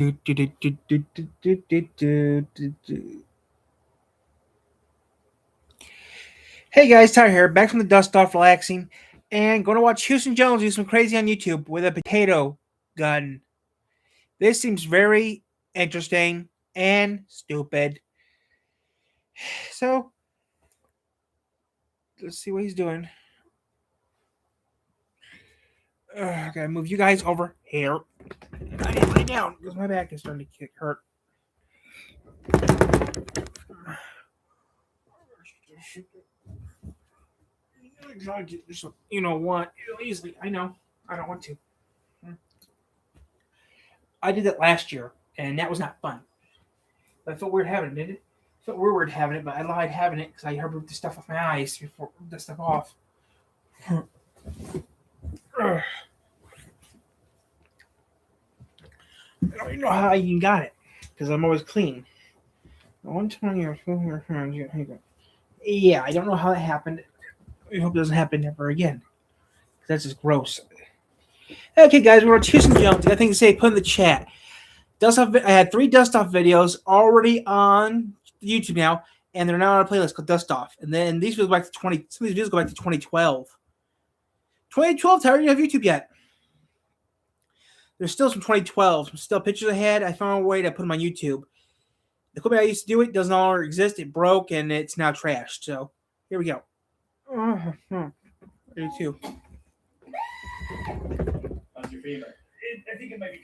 Hey guys, Tyler here, back from the dust off, relaxing, and going to watch Houston Jones do some crazy on YouTube with a potato gun. This seems very interesting and stupid. So, let's see what he's doing. I gotta move you guys over here. I need to lay down because my back is starting to hurt. You know what? Easily, I know. I don't want to. I did that last year, and that was not fun. But I felt weird having it, didn't it? I felt weird having it, but I lied having it because I rubbed the stuff off my eyes before the stuff off. I don't even know how I even got it because I'm always clean. 120 or 200. Yeah, I don't know how that happened. I hope it doesn't happen ever again. That's just gross. Okay, guys, we're on Houston Jones. Got things to say, put in the chat. Dust off. I had 3 dust off videos already on YouTube now, and they're now on a playlist called Dust Off. And then these videos go back to 20. Some of these videos go back to 2012. 2012, Tyler, you don't have YouTube yet. There's still some 2012. Some still pictures I had. I found a way to put them on YouTube. The equipment I used to do it doesn't longer exist. It broke, and it's now trashed. So here we go. 32. How's your fever? I think it might be.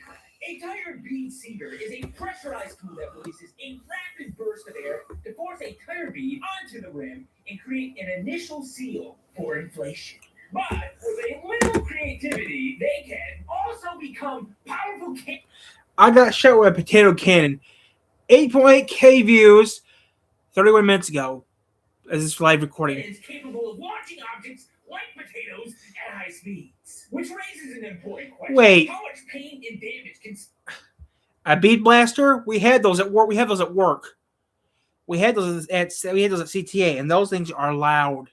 A tire bead seeder is a pressurized tool that releases a rapid burst of air to force a tire bead onto the rim and create an initial seal for inflation. But with a little creativity, they can also become powerful. I got shot with a potato cannon. 8.8K views 31 minutes ago as this live recording. It is capable of launching objects like potatoes at high speeds. Which raises an important question. Wait. How much pain and damage can... A bead blaster? We had those at work. We had those at work. We had those at CTA, and those things are loud.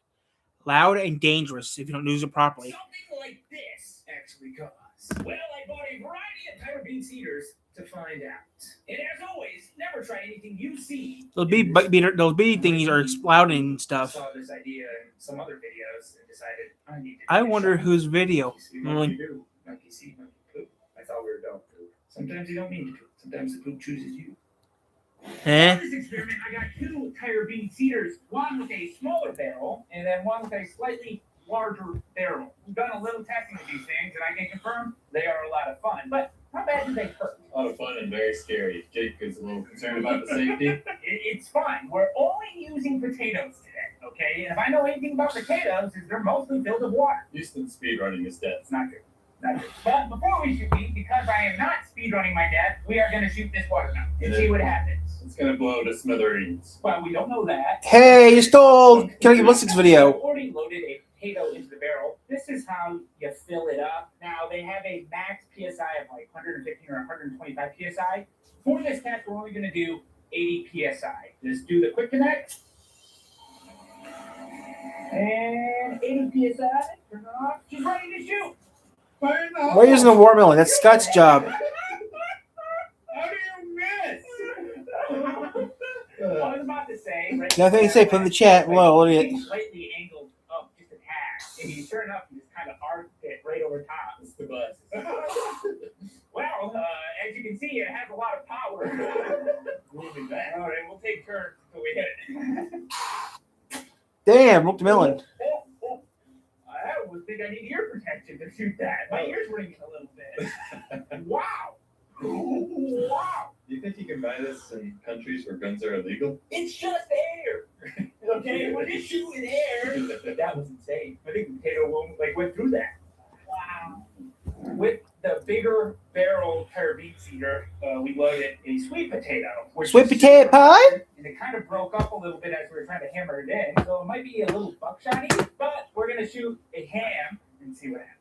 Loud and dangerous if you don't use it properly. Something like this actually costs. Well, I bought a variety of tire bead seeders to find out. And as always, never try anything you see. Those bead thingies are loud and stuff. I saw this idea in some other videos and decided I need to. I wonder whose video. Monkey do. Monkey see, monkey poop. I thought we were dog poop. Sometimes you don't mean to poop. Sometimes the poop chooses you. Eh? For this experiment, I got 2 tire bead seeders, one with a smaller barrel and then one with a slightly larger barrel. We've done a little testing of these things, and I can confirm they are a lot of fun. But how bad do they hurt? A lot of fun and very scary. Jake is a little concerned about the safety. It's fine. We're only using potatoes today, okay? And if I know anything about potatoes, is they're mostly filled with water. Houston speedrunning is dead. It's not good. Not good. But before we shoot these, because I am not speedrunning my death, we are going to shoot this watermelon and see what happens. It's going to blow to smithereens. Well, we don't know that. Hey, you stole Kenny Ballistics video. I've already loaded a potato into the barrel. This is how you fill it up. Now, they have a max PSI of like 115 or 125 PSI. For this test, we're only going to do 80 PSI. Just do the quick connect. And 80 PSI. Turn it off. She's ready to shoot. Why are you using the watermelon? That's Scott's job. How do you miss? I was about to say. Right, Nothing to say. Put in the chat below. Look at it. Slightly angled up just a tad. And you turn up, you just kind of arc it right over top. It's the bus. Well, as you can see, it has a lot of power. Moving back. All right, we'll take turns until we hit it. Damn, broke the melon. I almost think I need ear protection to shoot that. My ear's ringing a little bit. Wow. Wow. Do you think you can buy this in countries where guns are illegal? It's just air. Okay, we're just shooting air. That was insane. I think the potato went through that. Wow. With the bigger barrel tire bead seeder, we loaded a sweet potato. Sweet potato pie? And it kind of broke up a little bit as we were trying to hammer it in. So it might be a little buckshotty, but we're going to shoot a ham and see what happens.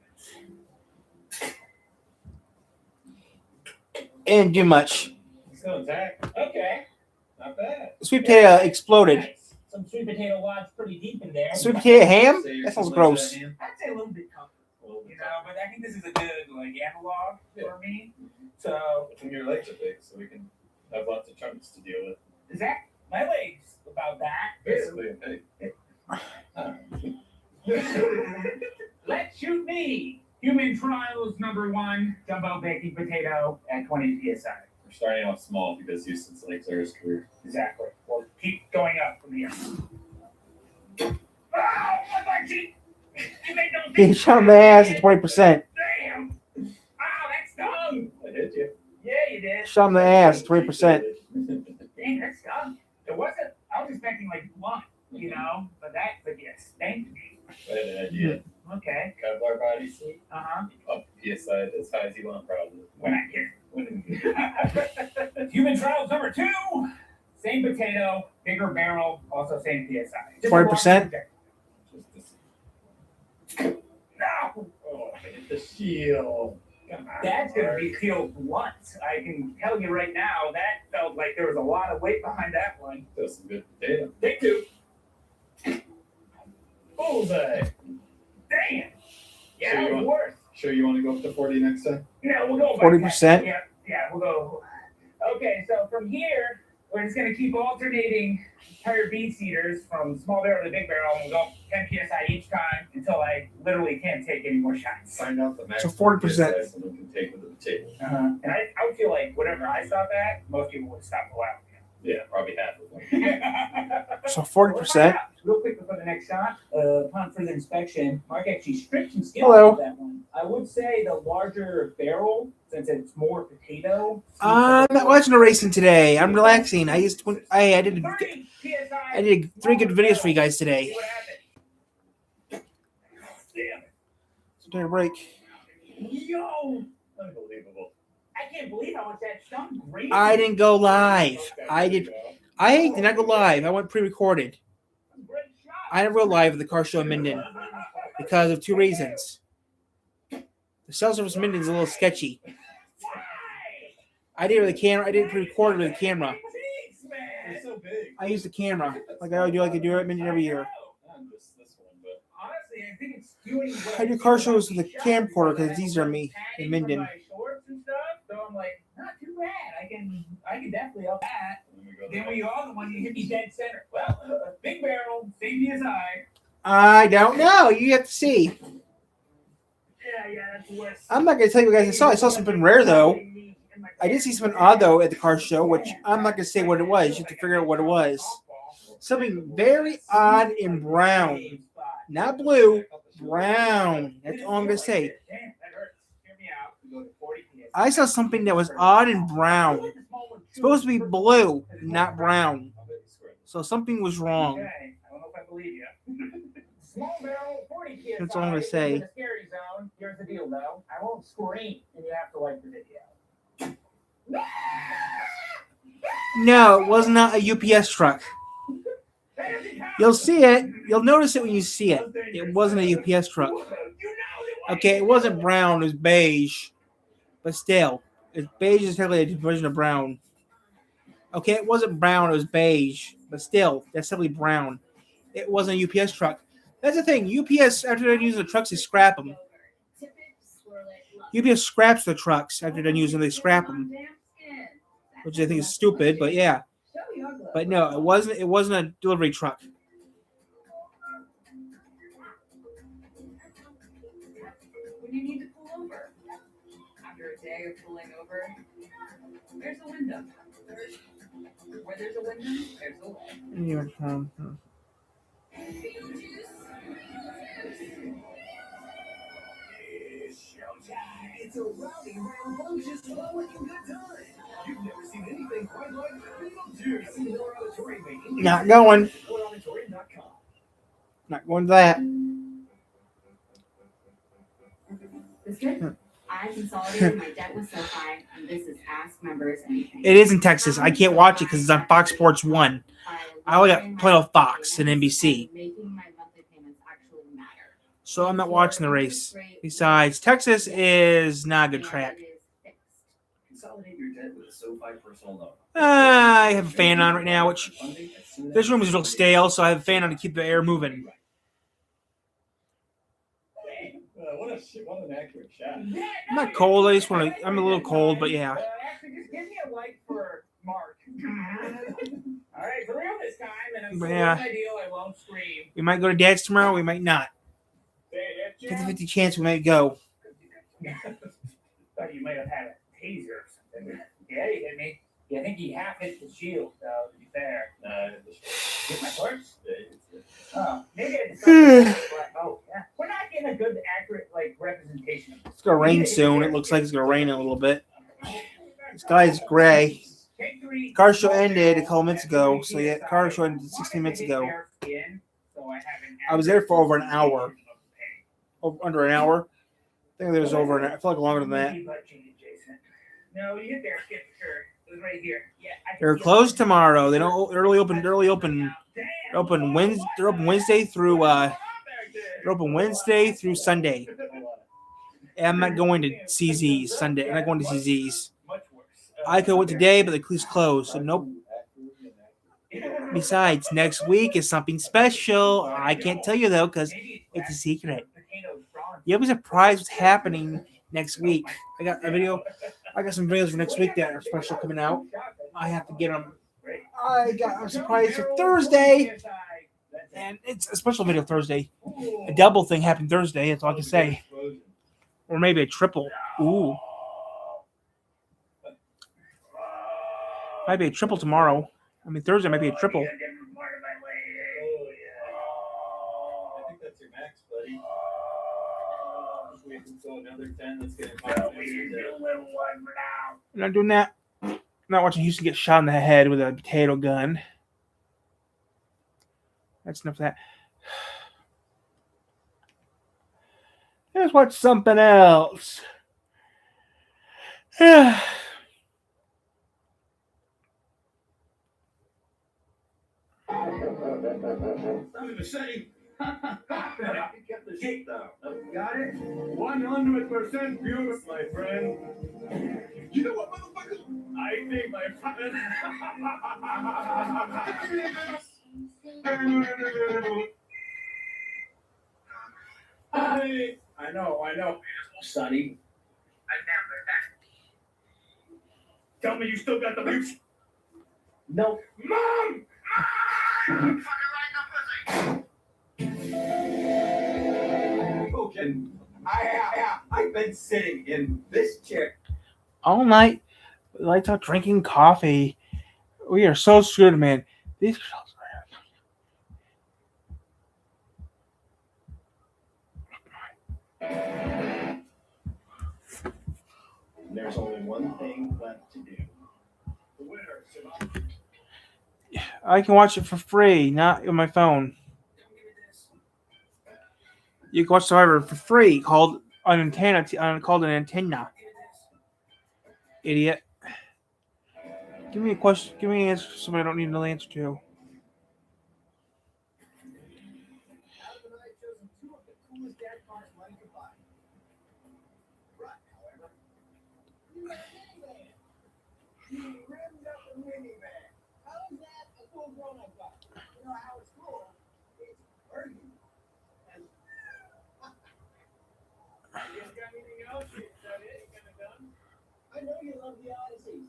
And do much. It's still intact. Okay. Not bad. Sweet potato exploded. Nice. Some sweet potato wads pretty deep in there. Sweet potato ham? Say you're That sounds something gross. like that, I'd say a little bit comfortable, but I think this is a good analog for me. So When your legs are big, so we can have lots of chunks to deal with. is that my legs about that? Basically, hey. Let's shoot me. Human trials #1, jumbo baking potato at 20 psi. We're starting off small because Houston's legs are his career. Exactly. We'll keep going up from here. Oh, my cheek! You made no He shot him in the ass at 20%. Damn! Oh, that stung! I hit you. Yeah, you did. Shot him in the ass at 20%. Dang, that stung. It wasn't, I was expecting like one, you know, but that, but yeah, spanked me. I had an idea. Okay. Kevlar body suit. Uh-huh. Up PSI as high as you want, probably. When I get Human trials #2. Same potato, bigger barrel, also same PSI. 20%? Just this. No! Oh, I hit the shield. Come on. That's gonna be peeled once. I can tell you right now, that felt like there was a lot of weight behind that one. That's some good potato. Take 2. Bullseye. Damn! Yeah, So that you was want- worse. Sure you want to go up to 40 next time? Yeah, we'll go. 40%? Yeah, we'll go. Okay, so from here, we're just gonna keep alternating tire bean seeders from small barrel to big barrel, and we'll go 10 psi each time until I literally can't take any more shots. Find out the max. So 40%. PSI someone can take with the potato. And I would feel like whatever I stop at, most people would stop allowing Yeah, probably half of them. it. So 40%. Real quick before the next shot, upon further inspection, Mark actually stripped some skin Hello. off of that one. I would say the larger barrel, since it's more potato. I'm not watching the racing today. I'm relaxing. I did 30 PSI. I did 3 good videos for you guys See today. what happened. Damn it. So take a break. Yo! Unbelievable. I can't believe how much that stung. Crazy. I didn't go live. Okay, I there did. you go. I did not go live. I went pre-recorded. Great shot. I didn't go live at the car show in Minden because of 2 reasons. The cell service in Minden is a little sketchy. I did it with the camera. I didn't pre-record it with the camera. Jeez, man. They're so big. I use the camera like I do. Like I do at Minden every year. Not just this one, but Honestly, I think it's skewing. I do car shows with a camcorder because it's easier on me in Minden. My shorts and stuff, so I'm like, not too bad. I can definitely up that. let me go Then there. when you are the one, you hit me dead center. Well, big barrel, same PSI. I don't know. You have to see. Yeah, that's worse. I'm not gonna tell you what guys I saw. I saw something rare though. I did see something odd though at the car show, which I'm not gonna say what it was. You have to figure out what it was. Something very odd in brown, not blue, brown. That's all I'm gonna say. Damn, that hurts. Hear me out. We go to 40 PSI. I saw something that was odd and brown. It's supposed to be blue, not brown. I'll bet you swear. So something was wrong. Okay, I don't know if I believe you. Small barrel, 40 PSI. That's all I'm gonna say. In the scary zone. Here's the deal, though. I won't scream, and you have to like the video. No, it was not a UPS truck. You'll see it. You'll notice it when you see it. It wasn't a UPS truck. Okay, it wasn't brown. It was beige. But still, beige is technically a division of brown. Okay, it wasn't brown. It was beige. But still, that's simply brown. It wasn't a UPS truck. That's the thing. UPS, after they're using the trucks, they scrap them. UPS scraps the trucks after they're using them. They scrap them, which I think is stupid. But yeah. But no, it wasn't. It wasn't a delivery truck. When you need to pull over. After a day of pulling over, there's a window. Where there's a window, there's a way. It's a rowdy, rambunctious, well-looking good time. You've never seen anything quite like Beetlejuice. See more auditorium making. Not going. Auditorium.com. Not going to that. This good? I consolidated my debt with SoFi, and this is Ask Members Anything. It is in Texas. I can't watch it because it's on Fox Sports 1. I only got playoff Fox and NBC. Making my monthly payments actually matter. So I'm not watching the race. Besides, Texas is not a good track. Consolidate your debt with a SoFi personal loan. I have a fan on right now, which this room is real stale, so I have a fan on to keep the air moving. What a shit, what an accurate shot. Yeah, I'm not cold. I just want to. I'm a little cold, but yeah. Actually, just give me a like for Mark. All right, for real this time, and I'm But sure yeah. it's ideal. I won't scream. We might go to Dad's tomorrow. We might not. 50-50 chance we might go. Thought you might have had a taser or something. Yeah, he hit me. Yeah, I think he half hit the shield, though, to be fair. Get my torch? Oh, maybe I decided. Oh, yeah. We're not getting a good, accurate, representation of this. It's gonna rain soon. It looks like it's gonna rain in a little bit. The sky's gray. Car show ended a couple minutes ago. So yeah, car show ended 16 minutes ago. I was there for over an hour. Under an hour. I think it was over an hour. I feel like longer than that. No, you hit their skin for sure. It was right here. Yeah, They're closed tomorrow. They don't early open. They're open Wednesday. They're open Wednesday through. They're open Wednesday through Sunday. And I'm not going to CZ's Sunday. I'm not going to CZ's. I could went today, but the police closed. So nope. Besides, next week is something special. I can't tell you though because it's a secret. You'll be surprised what's happening next week. I got some videos for next week that are special coming out. I have to get them. I got a surprise for Thursday, and it's a special video Thursday. A double thing happened Thursday. That's all I can say, or maybe a triple. Ooh, might be a triple tomorrow. I mean Thursday might be a triple. I think that's your max, buddy. We can go another 10. Let's get it. I'm not doing that. I'm not watching Houston get shot in the head with a potato gun. That's enough of that. Let's watch something else. Nothing to say. Get the shit down. Got it? 100% beautiful, my friend. You know what, motherfucker? I think my friend. I know. Sonny. Tell me you still got the mute. No. Mom! Okay. I've been sitting in this chair All night, lights out, drinking coffee. We are so screwed, man. These girls and there's only one thing left to do. The winner, Simone. I can watch it for free, not on my phone. You can watch Survivor for free, called an antenna. Called an antenna. Idiot. Give me a question. Give me an answer. Somebody I don't need to know the answer to. I know you love the Odysseys.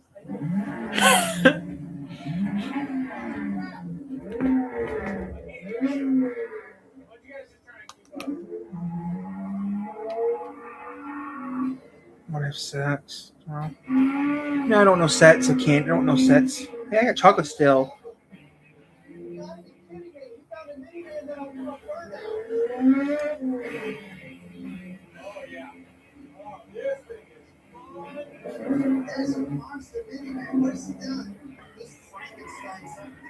What if sex? Well, no, I don't know sets. I can't. I don't know sets. Hey, I got chocolate still. There's a monster miniman. What has he done? He's Frankenstein something.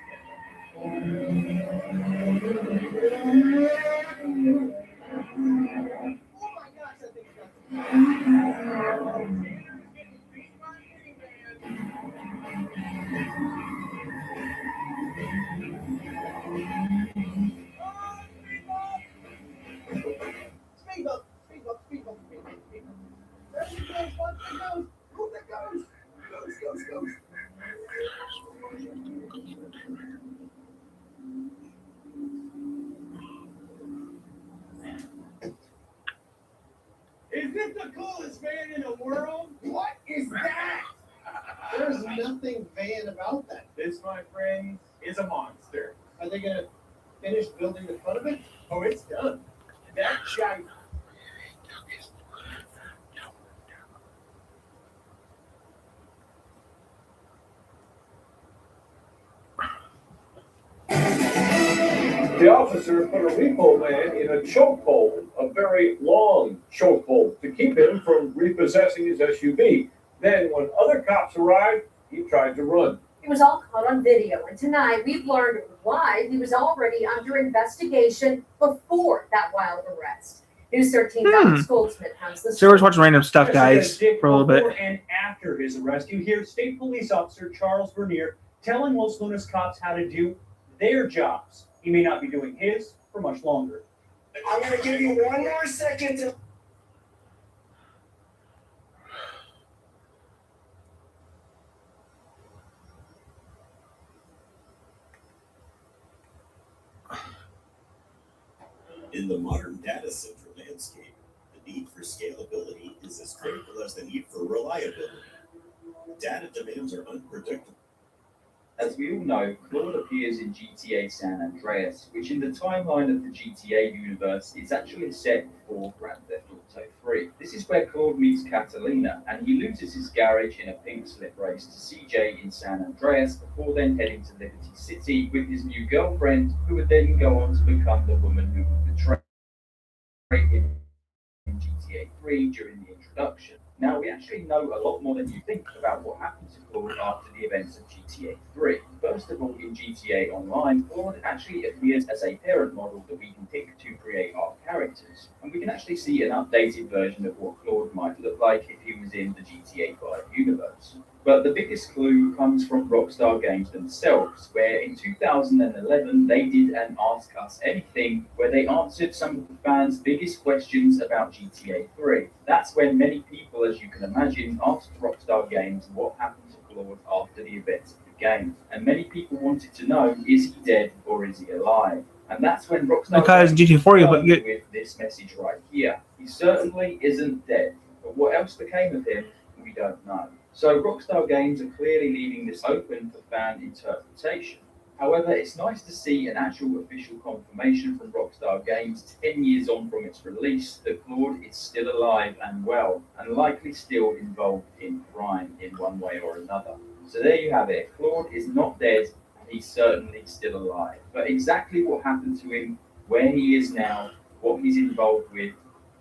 Oh my gosh, I think Speed bump. There he goes, watch it goes. Oh, there goes. Goes. nothing van about that. This, my friend, is a monster. Are they gonna finish building the front of it? Oh, it's done. That giant. The officer put a repo man in a chokehold, a very long chokehold, to keep him from repossessing his SUV. Then, when other cops arrived, he tried to run. It was all caught on video, and tonight we've learned why he was already under investigation before that wild arrest. News 13's Alex Goldsmith has the So we're just watching random stuff, guys, for a little bit. Before and after his arrest, you hear State Police Officer Charles Vernier telling Los Lunas cops how to do their jobs. He may not be doing his for much longer. I'm gonna give you one more second to. In the modern data center landscape, the need for scalability is as critical as the need for reliability. Data demands are unpredictable. As we all know, Claude appears in GTA San Andreas, which in the timeline of the GTA universe is actually set before Grand Theft Auto 3. This is where Claude meets Catalina, and he loses his garage in a pink slip race to CJ in San Andreas before then heading to Liberty City with his new girlfriend, who would then go on to become the woman who would betray him in GTA 3 during the introduction. Now, we actually know a lot more than you think about what happened to Claude after the events of GTA 3. First of all, in GTA Online, Claude actually appears as a parent model that we can pick to create our characters. And we can actually see an updated version of what Claude might look like if he was in the GTA 5 universe. But the biggest clue comes from Rockstar Games themselves, where in 2011 they did an Ask Us Anything, where they answered some of the fans' biggest questions about GTA 3. That's when many people, as you can imagine, asked Rockstar Games what happened to Claude after the events of the game. And many people wanted to know, is he dead or is he alive? And that's when Rockstar Because Games GTA 4, you responded with this message right here. He certainly isn't dead, but what else became of him, we don't know. So Rockstar Games are clearly leaving this open for fan interpretation. However, it's nice to see an actual official confirmation from Rockstar Games 10 years on from its release that Claude is still alive and well, and likely still involved in crime in one way or another. So there you have it. Claude is not dead, and he's certainly still alive. But exactly what happened to him, where he is now, what he's involved with,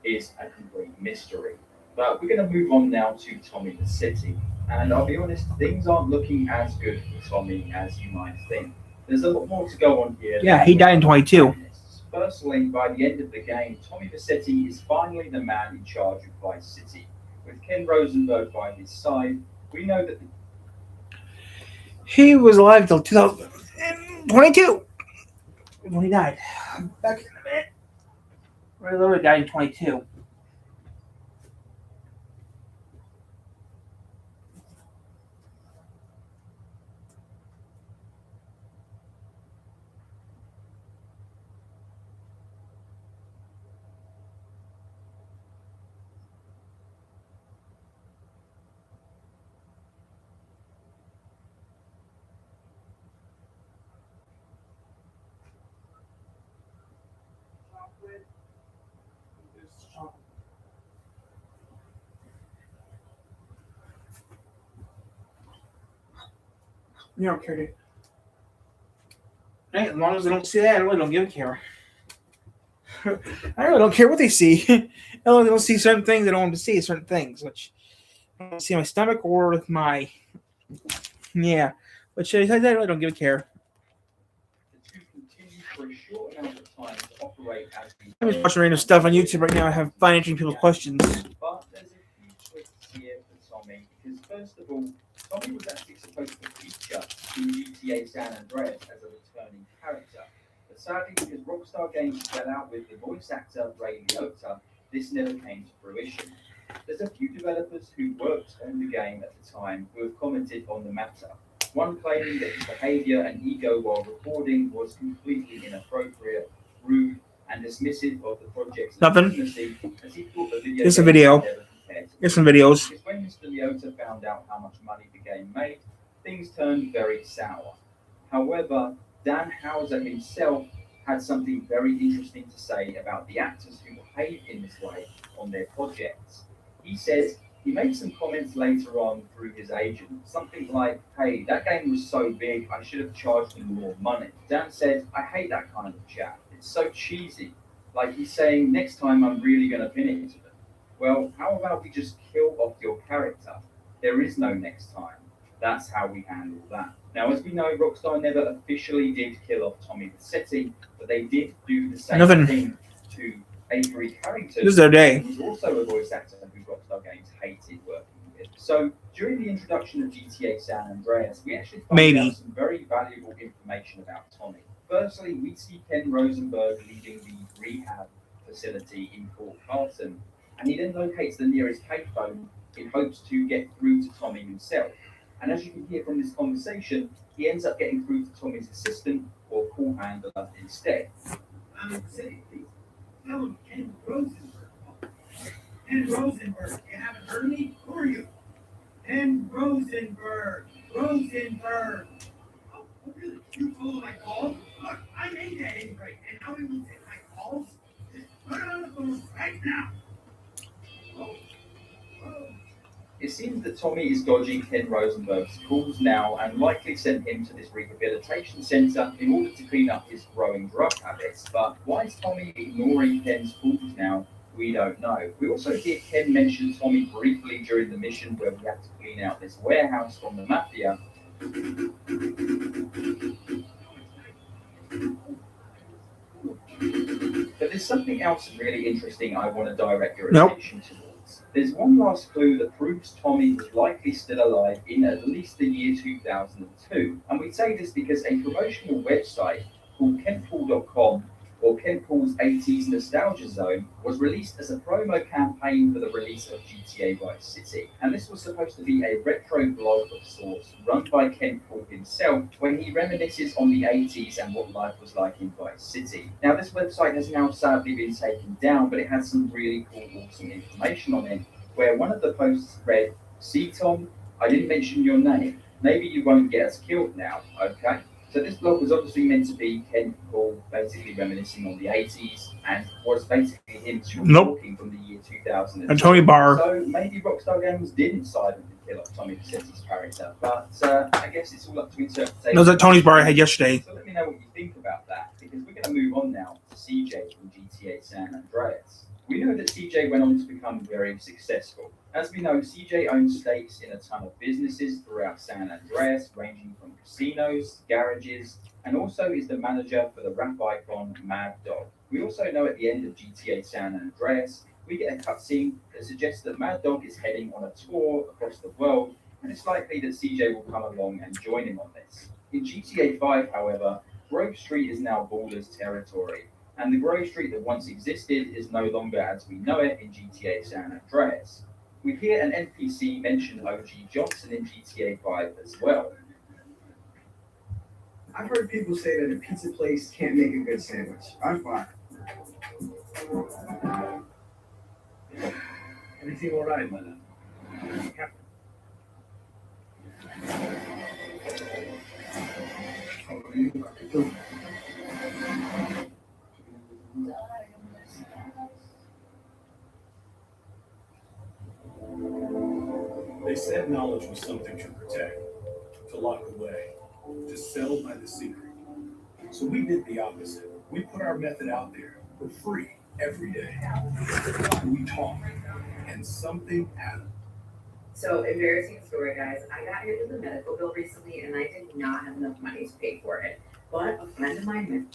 is a complete mystery. But we're going to move on now to Tommy the City. And I'll be honest, things aren't looking as good for Tommy as you might think. There's a lot more to go on here. Yeah, he died in 22. Firstly, by the end of the game, Tommy the City is finally the man in charge of Vice City. With Ken Rosenberg by his side, we know that He was alive until 2022 when he died. Back in a minute. Ray Lillard died in 22. You don't care, dude. Hey, as long as they don't see that, I really don't give a care. I really don't care what they see. I really don't see certain things. I don't want to see certain things, which I don't see my stomach or with my Which I really don't give a care. to continue for a short amount of time to operate as I'm just watching random stuff on YouTube right now. I have fun answering people's questions. But there's a few twists here for Tommy, because first of all, Tommy was actually supposed to feature in GTA San Andreas as a returning character. But sadly, because Rockstar Games fell out with the voice actor Ray Liotta, this never came to fruition. There's a few developers who worked on the game at the time who have commented on the matter. One claiming that his behaviour and ego while recording was completely inappropriate, rude, and dismissive of the project's legitimacy, as he thought the video Here's a video. never compared to Here's some videos. Because when Mr. Liotta found out how much money the game made, things turned very sour. However, Dan Houser himself had something very interesting to say about the actors who behaved in this way on their projects. He says he made some comments later on through his agent, something like, "Hey, that game was so big, I should have charged them more money." Dan said, "I hate that kind of chat. It's so cheesy. Like he's saying, next time I'm really going to pin it to them. Well, how about we just kill off your character? There is no next time. That's how we handle that." Now, as we know, Rockstar never officially did kill off Tommy Vercetti, but they did do the same thing to Avery Carrington, This is their day. who was also a voice actor who Rockstar Games hated working with. So, during the introduction of GTA San Andreas, we actually find out some very valuable information about Tommy. Firstly, we see Ken Rosenberg leaving the rehab facility in Fort Carson, and he then locates the nearest payphone in hopes to get through to Tommy himself. And as you can hear from this conversation, he ends up getting through to Tommy's assistant or call handler instead. Say, please. Tell him Ken Rosenberg. Ken Rosenberg, you haven't heard of me? Who are you? Ken Rosenberg. Rosenberg. Oh, really? You follow my calls? Look, I made that invite, and now we will take my calls? Just put it on the phone right now. Oh. It seems that Tommy is dodging Ken Rosenberg's calls now and likely sent him to this rehabilitation center in order to clean up his growing drug habits. But why is Tommy ignoring Ken's calls now? We don't know. We also hear Ken mention Tommy briefly during the mission where we have to clean out this warehouse from the mafia. But there's something else really interesting I want to direct your attention towards. There's one last clue that proves Tommy was likely still alive in at least the year 2002. And we say this because a promotional website called KenPaul.com, or Ken Paul's 80s Nostalgia Zone, was released as a promo campaign for the release of GTA Vice City. And this was supposed to be a retro blog of sorts run by Ken Paul himself when he reminisces on the 80s and what life was like in Vice City. Now, this website has now sadly been taken down, but it has some really cool, awesome information on it, where one of the posts read, "See, Tom, I didn't mention your name. Maybe you won't get us killed now, okay?" So this blog was obviously meant to be Ken Paul basically reminiscing on the 80s and was basically him talking from the year 2000. And Tony Barr. So maybe Rockstar Games did silently kill off Tommy Vercetti's character, but I guess it's all up to interpretation. No, that Tony's Bar I had yesterday. So let me know what you think about that, because we're going to move on now to CJ from GTA San Andreas. We know that CJ went on to become very successful. As we know, CJ owns stakes in a ton of businesses throughout San Andreas, ranging from casinos, garages, and also is the manager for the rap icon Mad Dog. We also know at the end of GTA San Andreas, we get a cutscene that suggests that Mad Dog is heading on a tour across the world, and it's likely that CJ will come along and join him on this. In GTA 5, however, Grove Street is now Balder's territory, and the Grove Street that once existed is no longer as we know it in GTA San Andreas. We hear an NPC mention OG Johnson in GTA 5 as well. I've heard people say that a pizza place can't make a good sandwich. I'm fine. Everything all right, man? They said knowledge was something to protect, to lock away, to sell by the secret. So we did the opposite. We put our method out there for free every day. We talked, and something happened. So, embarrassing story, guys. I got hit with a medical bill recently, and I did not have enough money to pay for it. But a friend of mine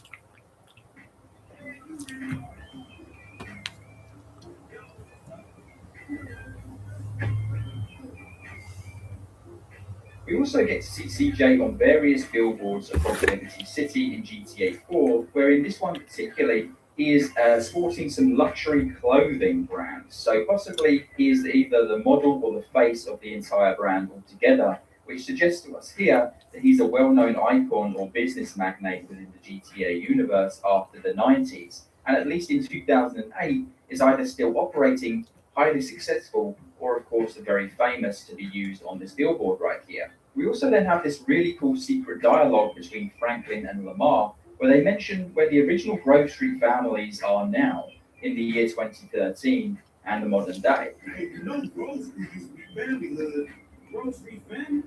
We also get to see CJ on various billboards across Liberty City in GTA 4, where in this one particularly, he is sporting some luxury clothing brands. So possibly he is either the model or the face of the entire brand altogether, which suggests to us here that he's a well-known icon or business magnate within the GTA universe after the 90s, and at least in 2008 is either still operating, highly successful, or of course very famous to be used on this billboard right here. We also then have this really cool secret dialogue between Franklin and Lamar, where they mention where the original Grove Street families are now in the year 2013 and the modern day. Hey, you know Grove Street used to be family hood. Grove Street family?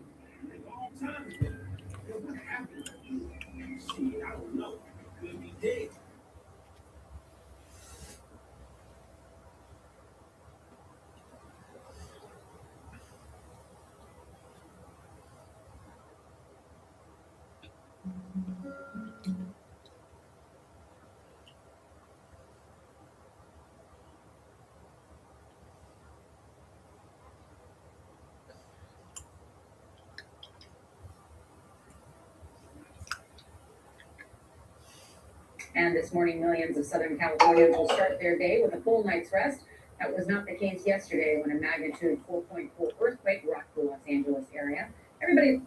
A long time ago. Yo, what happened to you? See, I don't know. Could be dead. And this morning, millions of Southern Californians will start their day with a full night's rest. That was not the case yesterday when a magnitude 4.4 earthquake rocked the Los Angeles area. Everybody.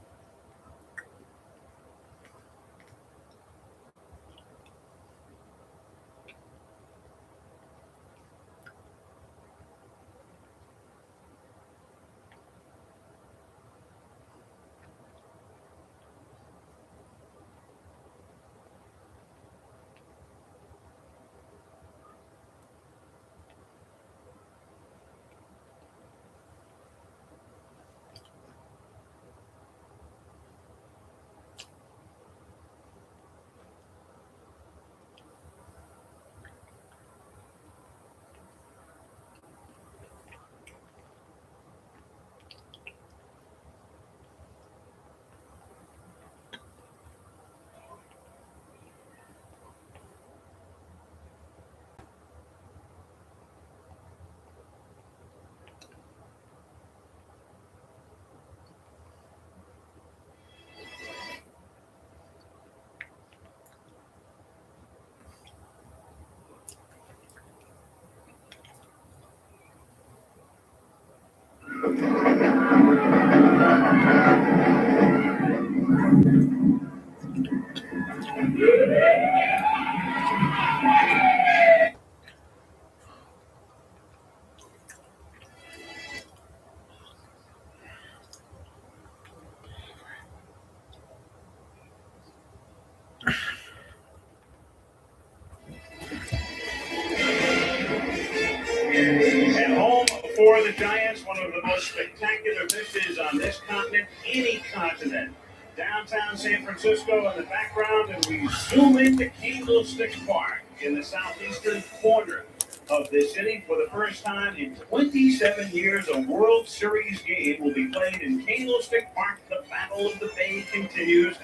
At home for the Giants, one of the most spectacular vistas on this continent, any continent. Downtown San Francisco in the background, and we zoom into Candlestick Park in the southeastern corner of this city. For the first time in 27 years, a World Series game will be played in Candlestick Park. The Battle of the Bay continues.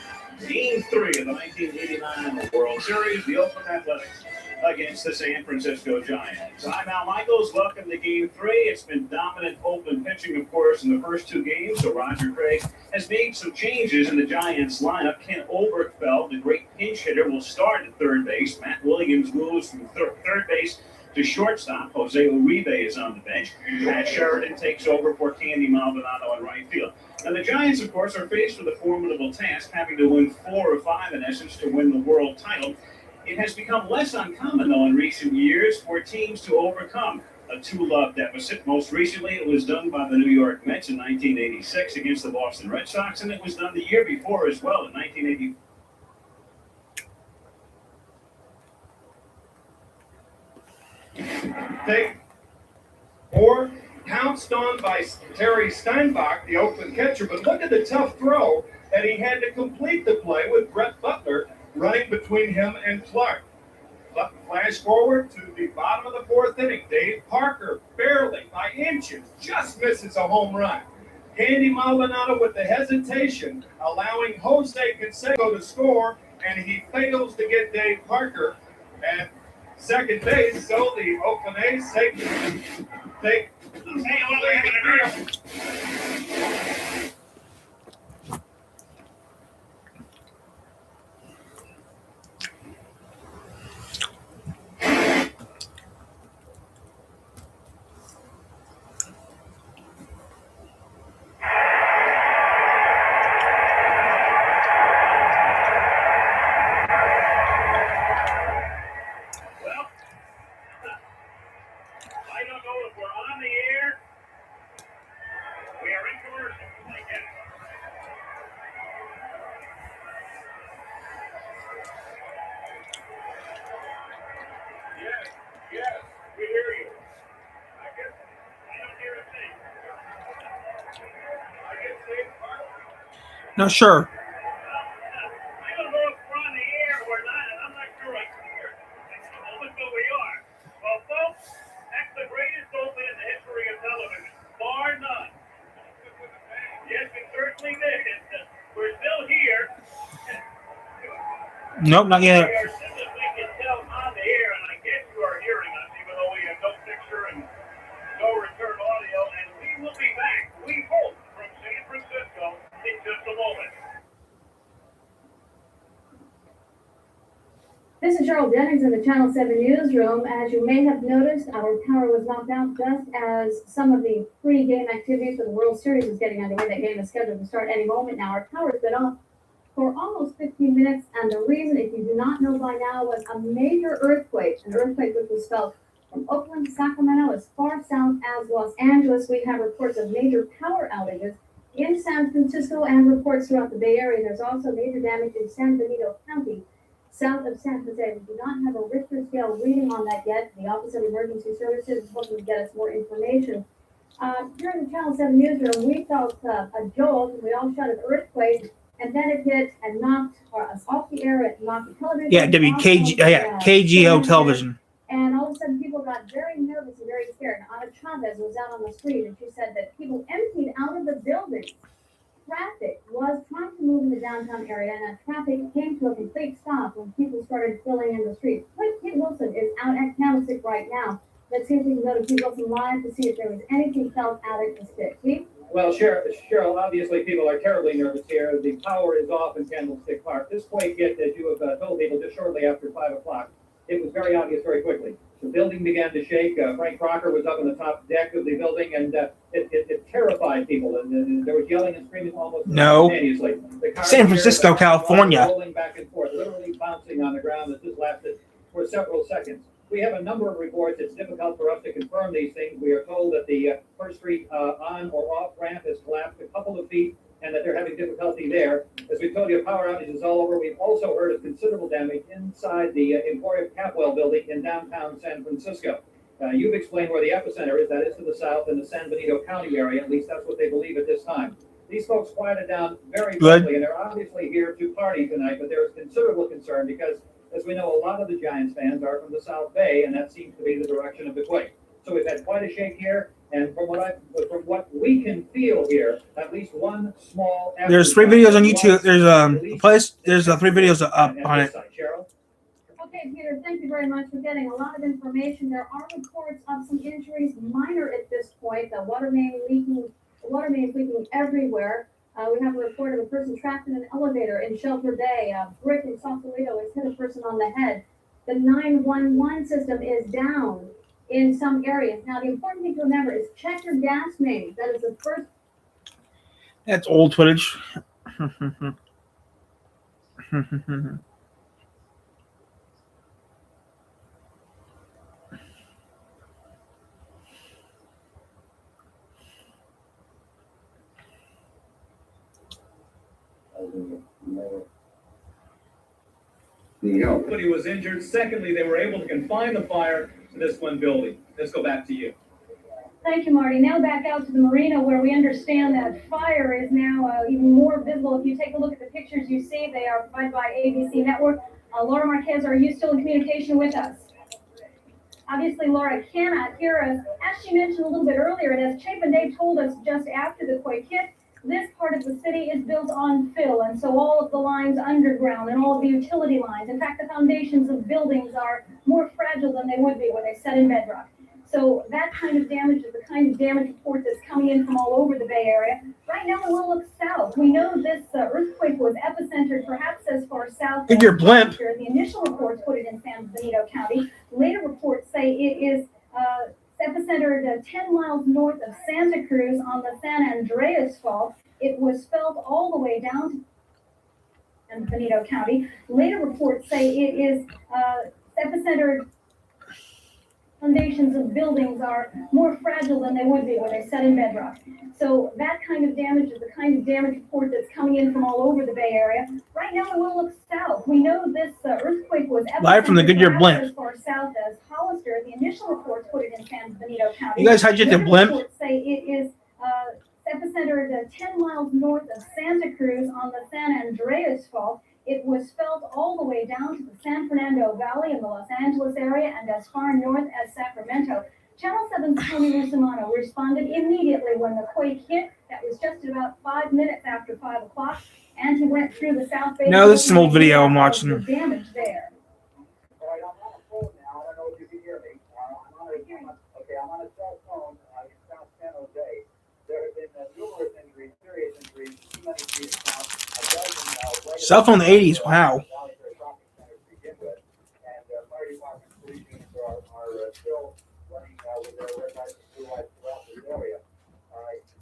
Game 3 of the 1989 World Series, the Oakland Athletics against the San Francisco Giants. I'm Al Michaels. Welcome to Game 3. It's been dominant open pitching, of course, in the first two games. So Roger Craig has made some changes in the Giants lineup. Ken Oberkfell, the great pinch hitter, will start at third base. Matt Williams moves from third base to shortstop. Jose Uribe is on the bench. Matt Sheridan takes over for Candy Maldonado in right field. And the Giants, of course, are faced with a formidable task, having to win 4 or 5, in essence, to win the world title. It has become less uncommon, though, in recent years for teams to overcome a 2-love deficit. Most recently, it was done by the New York Mets in 1986 against the Boston Red Sox, and it was done the year before as well in 1980. Or pounced on by Terry Steinbach, the Oakland catcher. But look at the tough throw that he had to complete the play with Brett Butler running between him and Clark. Flash forward to the bottom of the 4th inning. Dave Parker, barely by inches, just misses a home run. Candy Maldonado with the hesitation, allowing Jose Canseco to score, and he fails to get Dave Parker at second base. So the Oakland A's take. Hey, what are you gonna do? I don't know if we're on the air. We are in commercial. Not sure. I don't know if we're on the air or not, and I'm not sure I care at the moment, but we are. Well, folks, that's the greatest open in the history of television, bar none. Yes, it certainly did. We're still here. Nope, not yet. We are still, as we can tell, on the air, and I guess you are hearing us, even though we have no picture and no return audio, and we will be back, we hope, from San Francisco in just a moment. This is Cheryl Jennings in the Channel 7 newsroom. As you may have noticed, our power was knocked out just as some of the pre-game activities for the World Series is getting underway. That game is scheduled to start any moment now. Our power's been off for almost 15 minutes, and the reason, if you do not know by now, was a major earthquake, an earthquake which was felt from Oakland, Sacramento, as far south as Los Angeles. We have reports of major power outages in San Francisco and reports throughout the Bay Area. There's also major damage in San Benito County, south of San Jose. We do not have a Richter scale reading on that yet. The Office of Emergency Services is hoping to get us more information. Here in the Channel 7 newsroom, we felt a jolt. We all shot an earthquake, and then it hit and knocked us off the air. It knocked the television. Yeah, KGO television. And all of a sudden, people got very nervous and very scared. And Ana Chavez was out on the street, and she said that people emptied out of the buildings. Traffic was trying to move in the downtown area, and that traffic came to a complete stop when people started filling in the streets. Pete Wilson is out at Candlestick right now. Let's see if we can go to Pete Wilson live to see if there was anything felt out at the stick. Pete? Well, Cheryl, obviously people are terribly nervous here. The power is off in Candlestick Park. This quake hit, as you have told people, just shortly after 5 o'clock. It was very obvious very quickly. The building began to shake. Frank Crocker was up on the top deck of the building, and it terrified people. And there was yelling and screaming almost simultaneously. San Francisco, California. Rolling back and forth, literally bouncing on the ground. This lasted for several seconds. We have a number of reports. It's difficult for us to confirm these things. We are told that the First Street on or off ramp has collapsed a couple of feet, and that they're having difficulty there. As we told you, power outages all over. We've also heard of considerable damage inside the Emporium Capwell building in downtown San Francisco. You've explained where the epicenter is. That is to the south in the San Benito County area. At least that's what they believe at this time. These folks quieted down very quickly, and they're obviously here to party tonight, but there is considerable concern because, as we know, a lot of the Giants fans are from the South Bay, and that seems to be the direction of the quake. So we've had quite a shake here. And from what we can feel here, at least one small. There's 3 videos on YouTube. There's a place. There's 3 videos up on it. Okay, Peter, thank you very much for getting a lot of information. There are reports of some injuries, minor at this point. The water main is leaking everywhere. We have a report of a person trapped in an elevator in Shelter Bay. A brick in Sausalito has hit a person on the head. The 911 system is down in some areas. Now, the important thing to remember is check your gas mains. That is the first. That's old footage. Nobody was injured. Secondly, they were able to confine the fire to this one building. Let's go back to you. Thank you, Marty. Now back out to the marina where we understand that fire is now even more visible. If you take a look at the pictures you see, they are provided by ABC Network. Laura Marquez, are you still in communication with us? Obviously, Laura cannot hear us. As she mentioned a little bit earlier, and as Chapin Day told us just after the quake hit, this part of the city is built on fill, and so all of the lines underground and all of the utility lines, in fact, the foundations of buildings are more fragile than they would be when they set in bedrock. So that kind of damage is the kind of damage report that's coming in from all over the Bay Area. Right now, we will look south. We know this earthquake was epicentered perhaps as far south as blimp. The initial reports put it in San Benito County. Later reports say it is epicentered 10 miles north of Santa Cruz on the San Andreas Fault. It was felt all the way down to San Benito County. Later reports say it is epicentered. Foundations of buildings are more fragile than they would be when they set in bedrock. So that kind of damage is the kind of damage report that's coming in from all over the Bay Area. Right now, we will look south. We know this earthquake was live from the Goodyear blimp. As far south as Hollister. The initial reports put it in San Benito County. You guys hijacked the blimp? Reports say it is epicenter centered 10 miles north of Santa Cruz on the San Andreas Fault. It was felt all the way down to the San Fernando Valley in the Los Angeles area and as far north as Sacramento. Channel 7's Tony Rusomano responded immediately when the quake hit. That was just about 5 minutes after 5 o'clock, and he went through the South Bay. No, this is an old video I'm watching. The damage there. All right, I'm on a phone now. I don't know if you can hear me. I'm on a cell phone in South San Jose. There have been numerous injuries, serious injuries, too many to count. A dozen. Cell phone in the 80s, wow. And fire department police units are still running with their red lights and blue lights throughout this area.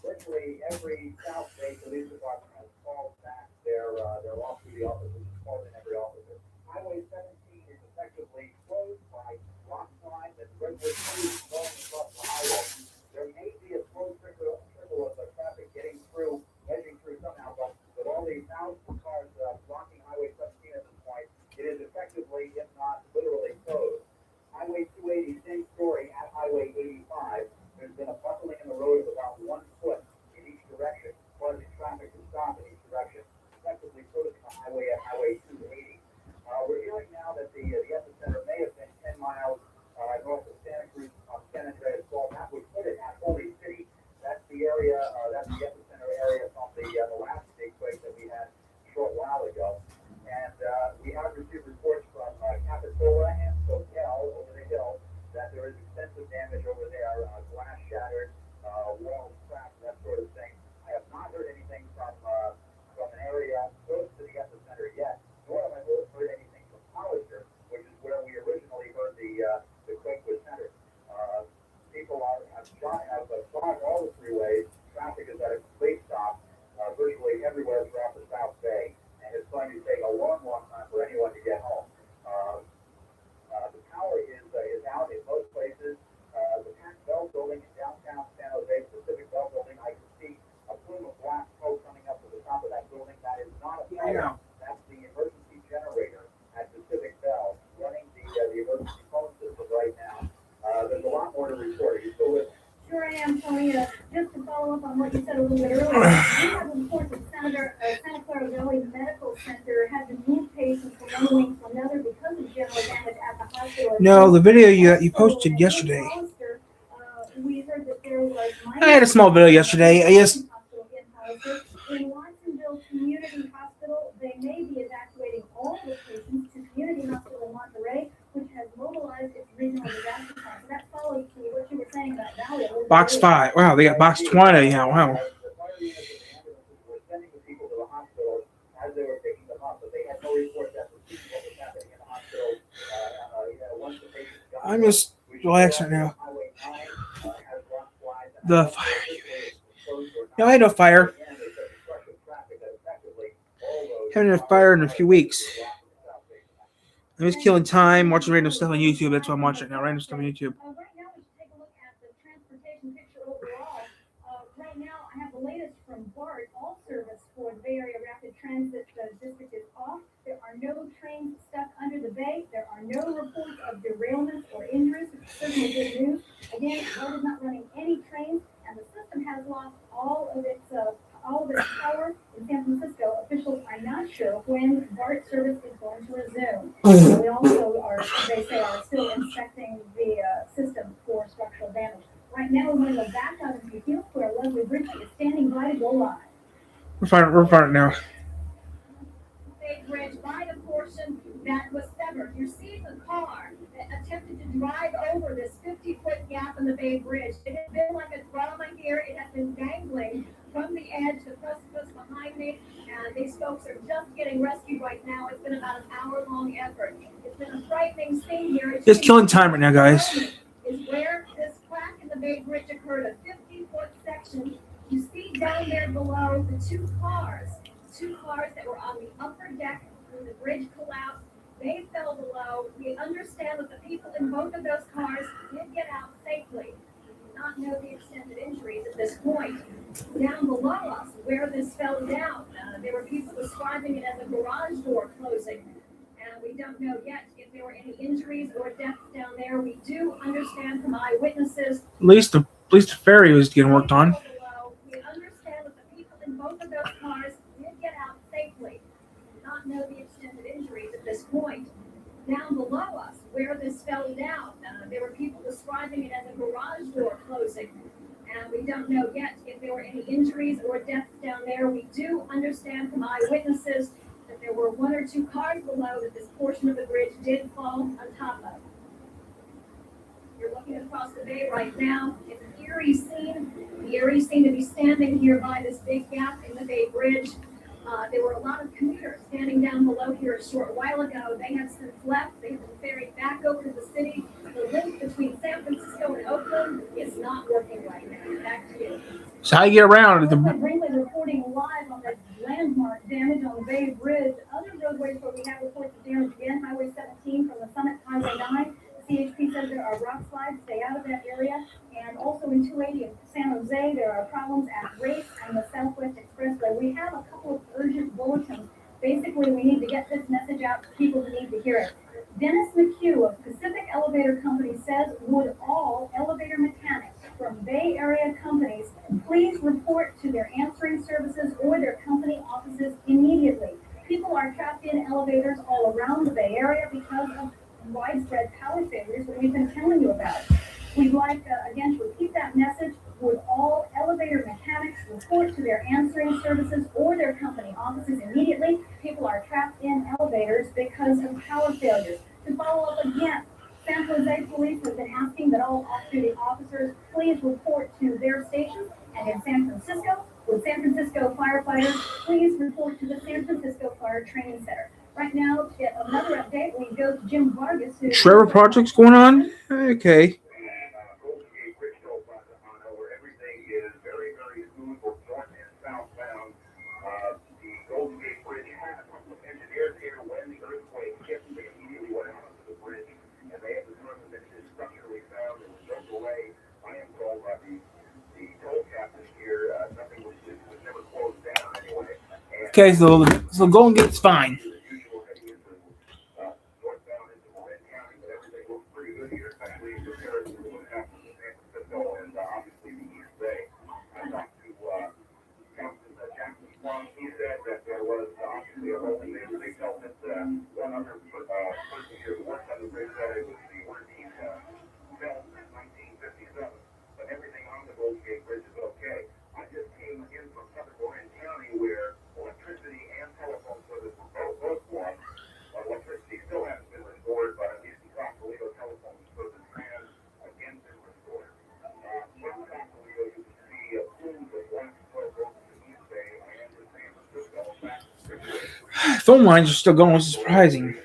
Virtually every South Bay police department has called back their off-duty officers, called in every officer. Highway 17 is effectively closed by rock slides and redwood trees going across the highway. There may be a slow trickle of traffic getting through, edging through somehow, but with all these thousands of cars blocking Highway 17 at this point, it is effectively, if not literally, closed. Highway 280, same story at Highway 85. There's been a buckling in the road of about 1 foot in each direction, causing traffic to stop in each direction, effectively closing the highway at Highway 280. We're hearing now that the epicenter may have been 10 miles north of Santa Cruz on San Andreas Fault. That would put it at Holy City. That's the area, that's the epicenter area from the last big quake that we had a short while ago. And we have received reports from Capitola and Soquel over the hill that there is extensive damage over there, glass shattered, walls cracked, that sort of thing. I have not heard anything from an area close to the epicenter yet, nor have I heard anything from Hollister, which is where we originally heard the quake was centered. People have clogged all the freeways. Traffic is at a complete stop virtually everywhere throughout the South Bay, and it's going to take a long, long time for anyone to get home. The power is out in most places. The Pac Bell building in downtown San Jose, Pacific Bell building, I can see a plume of black smoke coming up to the top of that building. That is not a power. That's the emergency generator at Pacific Bell running the emergency phone system right now. There's a lot more to report. Are you still with me? Sure I am, Tony. Just to follow up on what you said a little bit earlier, we have reports that Santa Clara Valley Medical Center had to move patients from one wing to another because of general damage at the hospital. No, the video you posted yesterday. We heard that there was I had a small video yesterday. I guess. In Watsonville Community Hospital, they may be evacuating all the patients to Community Hospital in Monterey, which has mobilized its regional disaster plan. So that follows to what you were saying about Valley. Box 5. Wow, they got box 20 now. Wow. The fire units and the ambulances were sending the people to the hospital as they were picking them up, but they had no report that what was happening in the hospital. Once the patients got I'm just relaxing now. The fire unit. No, I had no fire. Haven't had a fire in a few weeks. I'm just killing time, watching random stuff on YouTube. That's why I'm watching it now. Random stuff on YouTube. Right now, we should take a look at the transportation picture overall. Right now, I have the latest from BART. All service for the Bay Area Rapid Transit District is off. There are no trains stuck under the bay. There are no reports of derailments or injuries, which is certainly good news. Again, BART is not running any trains, and the system has lost all of its power in San Francisco. Officials are not sure when BART service is going to resume. We also are still inspecting the system for structural damage. Right now, we're going to go back out into the field where Leslie Bridget is standing by to go live. We're fine now. Bay Bridge by the portion that was severed. You see the car that attempted to drive over this 50-foot gap in the Bay Bridge. It has been like a drama here. It has been dangling from the edge, the precipice behind me, and these folks are just getting rescued right now. It's been about an hour-long effort. It's been a frightening scene here. Just killing time right now, guys. Is where this crack in the Bay Bridge occurred, a 50-foot section. You see down there below the two cars that were on the upper deck when the bridge collapsed. They fell below. We understand that the people in both of those cars did get out safely. We do not know the extent of injuries at this point. Down below us, where this fell down, there were people describing it as a garage door closing. And we don't know yet if there were any injuries or deaths down there. We do understand from eyewitnesses. At least the ferry was getting worked on. We understand that the know the extent of injuries at this point. Down below us, where this fell down, there were people describing it as a garage door closing. And we don't know yet if there were any injuries or deaths down there. We do understand from eyewitnesses that there were 1 or 2 cars below that this portion of the bridge did fall on top of. You're looking across the bay right now. It's an eerie scene. The eerie scene to be standing here by this big gap in the Bay Bridge. There were a lot of commuters standing down below here a short while ago. They have since left. They have been ferried back over to the city. The link between San Francisco and Oakland is not working right now. Back to you. So how you get around? Brinkley reporting live on this landmark damage on the Bay Bridge. Other roadways where we have reports of damage again, Highway 17 from the Summit to Highway 9. CHP says there are rock slides, stay out of that area. And also in 280 in San Jose, there are problems at Race and the Southwest Expressway. We have a couple of urgent bulletins. Basically, we need to get this message out to people who need to hear it. Dennis McHugh of Pacific Elevator Company says, would all elevator mechanics from Bay Area companies please report to their answering services or their company offices immediately. People are trapped in elevators all around the Bay Area because of widespread power failures that we've been telling you about. We'd like, again, to repeat that message. Would all elevator mechanics report to their answering services or their company offices immediately? People are trapped in elevators because of power failures. To follow up again, San Jose police have been asking that all off-duty officers please report to their stations. And in San Francisco, would San Francisco firefighters please report to the San Francisco Fire Training Center? Right now, to get another update, we go to Jim Vargas. Trevor project's going on? Okay. Okay, so Golden Gate's fine. He said that there was obviously a rolling day, but they felt that one other person here who worked on the bridge said it was the working built in 1957. But everything on the Golden Gate Bridge is okay. I just came in from Southern Orange County where electricity and telephone service were both lost. Electricity still hasn't been restored, but at least in Sausalito, telephone service has again been restored. From Sausalito, you can see a plume of black smoke over the East Bay and the San Francisco back to the bridge. Phone lines are still going, which is surprising.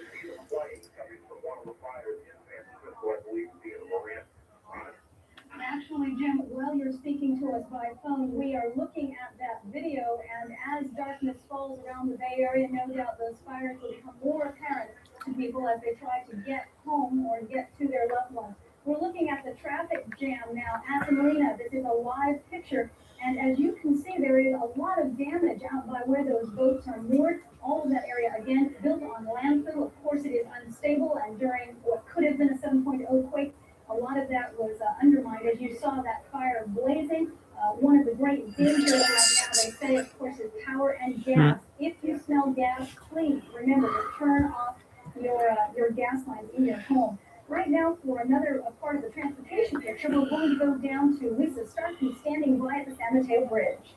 Actually, Jim, while you're speaking to us by phone, we are looking at that video, and as darkness falls around the Bay Area, no doubt those fires will become more apparent to people as they try to get home or get to their loved ones. We're looking at the traffic jam now at the marina. This is a live picture, and as you can see, there is a lot of damage out by where those boats are moored. All of that area, again, built on landfill. Of course, it is unstable, and during what could have been a 7.0 quake, a lot of that was undermined. As you saw that fire blazing, one of the great dangers right now, they say, of course, is power and gas. If you smell gas, please remember to turn off your gas lines in your home. Right now, for another part of the transportation picture, we're going to go down to Lisa Starkey standing by at the San Mateo Bridge.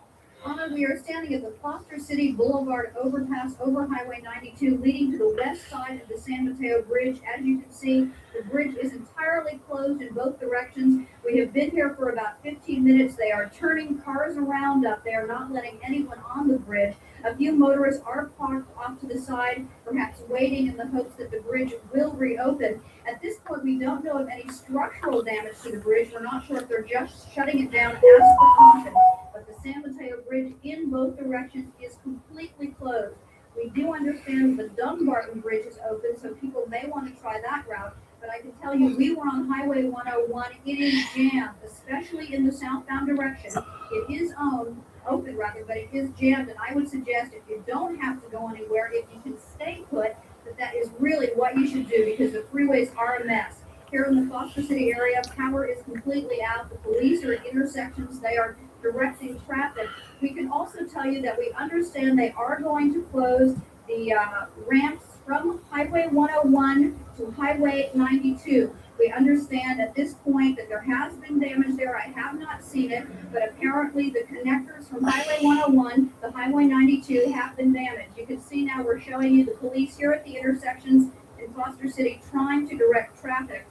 Anna, we are standing at the Foster City Boulevard overpass over Highway 92 leading to the west side of the San Mateo Bridge. As you can see, the bridge is entirely closed in both directions. We have been here for about 15 minutes. They are turning cars around up there, not letting anyone on the bridge. A few motorists are parked off to the side, perhaps waiting in the hopes that the bridge will reopen. At this point, we don't know of any structural damage to the bridge. We're not sure if they're just shutting it down as precaution. But the San Mateo Bridge in both directions is completely closed. We do understand the Dumbarton Bridge is open, so people may want to try that route. But I can tell you, we were on Highway 101. It is jammed, especially in the southbound direction. It is open, but it is jammed. And I would suggest if you don't have to go anywhere, if you can stay put, that is really what you should do because the freeways are a mess. Here in the Foster City area, power is completely out. The police are at intersections. They are directing traffic. We can also tell you that we understand they are going to close the the ramps from Highway 101 to Highway 92. We understand at this point that there has been damage there. I have not seen it, but apparently the connectors from Highway 101 to Highway 92 have been damaged. You can see now we're showing you the police here at the intersections in Foster City trying to direct traffic.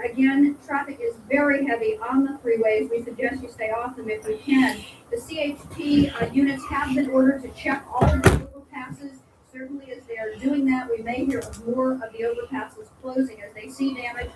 Again, traffic is very heavy on the freeways. We suggest you stay off them if you can. The CHP units have been ordered to check all of the overpasses. Certainly as they are doing that, we may hear of more of the overpasses closing as they see damage.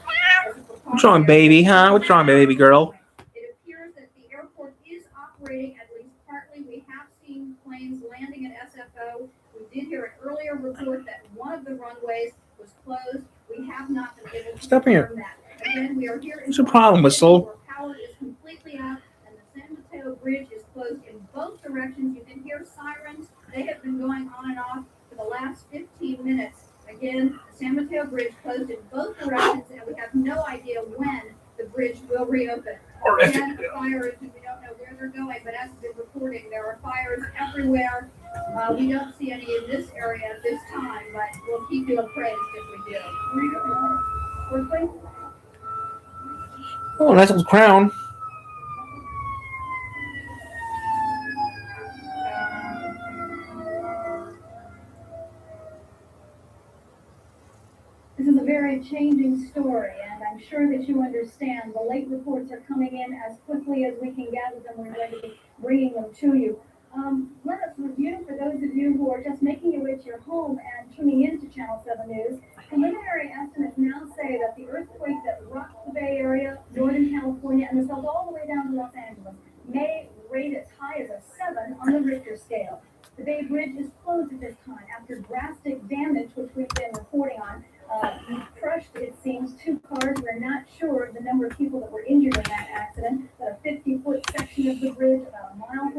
What's wrong, baby? Huh? What's wrong, baby girl? It appears that the airport is operating at least partly. We have seen planes landing at SFO. We did hear an earlier report that one of the runways was closed. We have not been able to Step here. confirm that. Again, we are here in What's the problem, Whistle? Power is completely out, and the San Mateo Bridge is closed in both directions. You can hear sirens. They have been going on and off for the last 15 minutes. Again, the San Mateo Bridge closed in both directions, and we have no idea when the bridge will reopen. Again, fires, we don't know where they're going, but as they're reporting, there are fires everywhere. We don't see any in this area at this time, but we'll keep you appraised if we do. Quickly. Oh, nice little crown. This is a very changing story, and I'm sure that you understand the late reports are coming in as quickly as we can gather them. We're going to be bringing them to you. Let us review, for those of you who are just making your way to your home and tuning into Channel 7 News, preliminary estimates now say that the earthquake that rocked the Bay Area, Northern California, and the south all the way down to Los Angeles may rate as high as a 7 on the Richter scale. The Bay Bridge is closed at this time after drastic damage, which we've been reporting on. Crushed, it seems, 2 cars. We're not sure of the number of people that were injured in that accident, but a 50-foot section of the bridge, about a mile